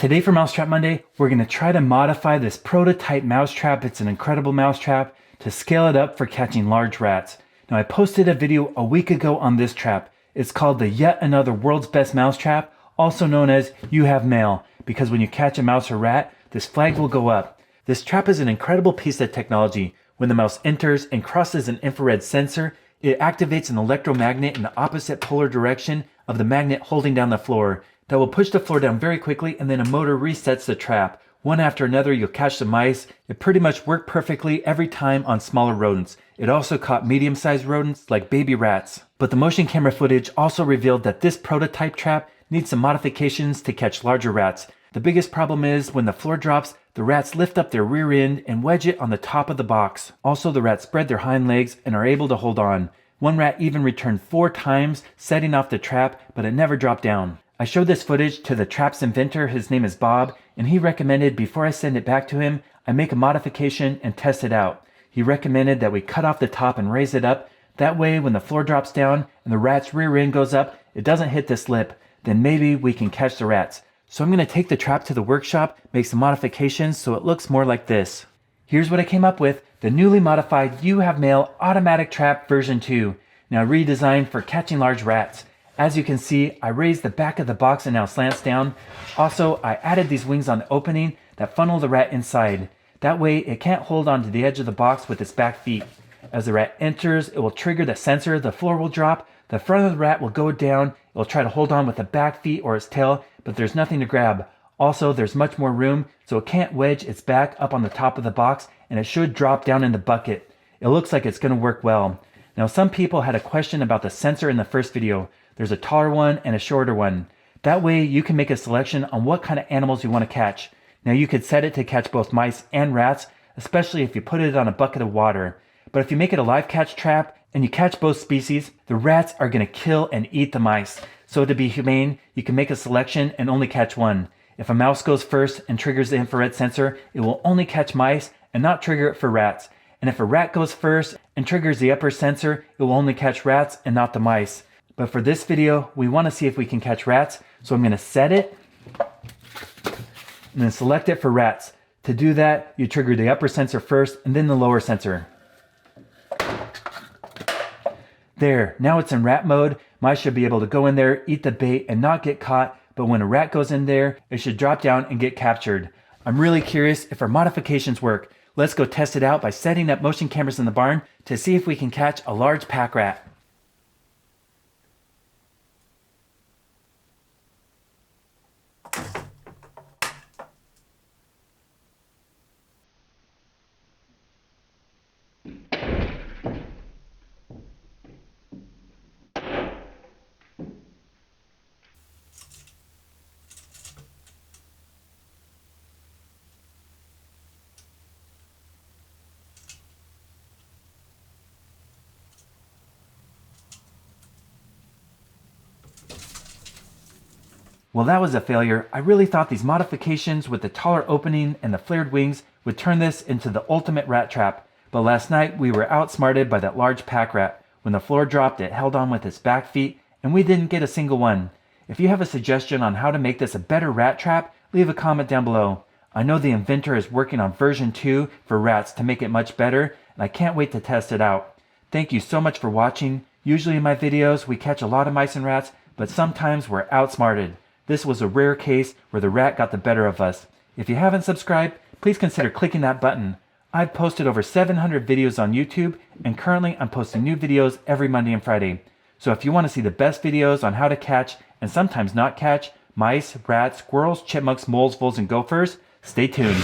Today for Mousetrap Monday, we're going to try to modify this prototype mousetrap. It's an incredible mousetrap to scale it up for catching large rats. Now I posted a video a week ago on this trap. It's called the Yet Another World's Best Mousetrap, also known as You Have Mail, because when you catch a mouse or rat, this flag will go up. This trap is an incredible piece of technology. When the mouse enters and crosses an infrared sensor, it activates an electromagnet in the opposite polar direction of the magnet holding down the floor. That will push the floor down very quickly, and then a motor resets the trap. One after another, you'll catch the mice. It pretty much worked perfectly every time on smaller rodents. It also caught medium-sized rodents like baby rats. But the motion camera footage also revealed that this prototype trap needs some modifications to catch larger rats. The biggest problem is when the floor drops, the rats lift up their rear end and wedge it on the top of the box. Also, the rats spread their hind legs and are able to hold on. One rat even returned 4 times, setting off the trap, but it never dropped down. I showed this footage to the trap's inventor, his name is Bob, and he recommended before I send it back to him, I make a modification and test it out. He recommended that we cut off the top and raise it up. That way, when the floor drops down and the rat's rear end goes up, it doesn't hit this lip. Then maybe we can catch the rats. So I'm going to take the trap to the workshop, make some modifications so it looks more like this. Here's what I came up with, the newly modified You Have Mail Automatic Trap version 2, now redesigned for catching large rats. As you can see, I raised the back of the box and now slants down. Also, I added these wings on the opening that funnel the rat inside. That way, it can't hold onto the edge of the box with its back feet. As the rat enters, it will trigger the sensor, the floor will drop, the front of the rat will go down, it will try to hold on with the back feet or its tail, but there's nothing to grab. Also, there's much more room, so it can't wedge its back up on the top of the box, and it should drop down in the bucket. It looks like it's going to work well. Now, some people had a question about the sensor in the first video. There's a taller one and a shorter one. That way you can make a selection on what kind of animals you want to catch. Now you could set it to catch both mice and rats, especially if you put it on a bucket of water. But if you make it a live catch trap and you catch both species, the rats are going to kill and eat the mice. So to be humane, you can make a selection and only catch one. If a mouse goes first and triggers the infrared sensor, it will only catch mice and not trigger it for rats. And if a rat goes first and triggers the upper sensor, it will only catch rats and not the mice. But for this video, we want to see if we can catch rats. So I'm going to set it and then select it for rats. To do that, you trigger the upper sensor first and then the lower sensor. There, now it's in rat mode. Mice should be able to go in there, eat the bait, and not get caught. But when a rat goes in there, it should drop down and get captured. I'm really curious if our modifications work. Let's go test it out by setting up motion cameras in the barn to see if we can catch a large pack rat. Well, that was a failure. I really thought these modifications with the taller opening and the flared wings would turn this into the ultimate rat trap. But last night we were outsmarted by that large pack rat. When the floor dropped, it held on with its back feet and we didn't get a single one. If you have a suggestion on how to make this a better rat trap, leave a comment down below. I know the inventor is working on version 2 for rats to make it much better, and I can't wait to test it out. Thank you so much for watching. Usually in my videos we catch a lot of mice and rats, but sometimes we're outsmarted. This was a rare case where the rat got the better of us. If you haven't subscribed, please consider clicking that button. I've posted over 700 videos on YouTube, and currently I'm posting new videos every Monday and Friday. So if you want to see the best videos on how to catch, and sometimes not catch, mice, rats, squirrels, chipmunks, moles, voles, and gophers, stay tuned.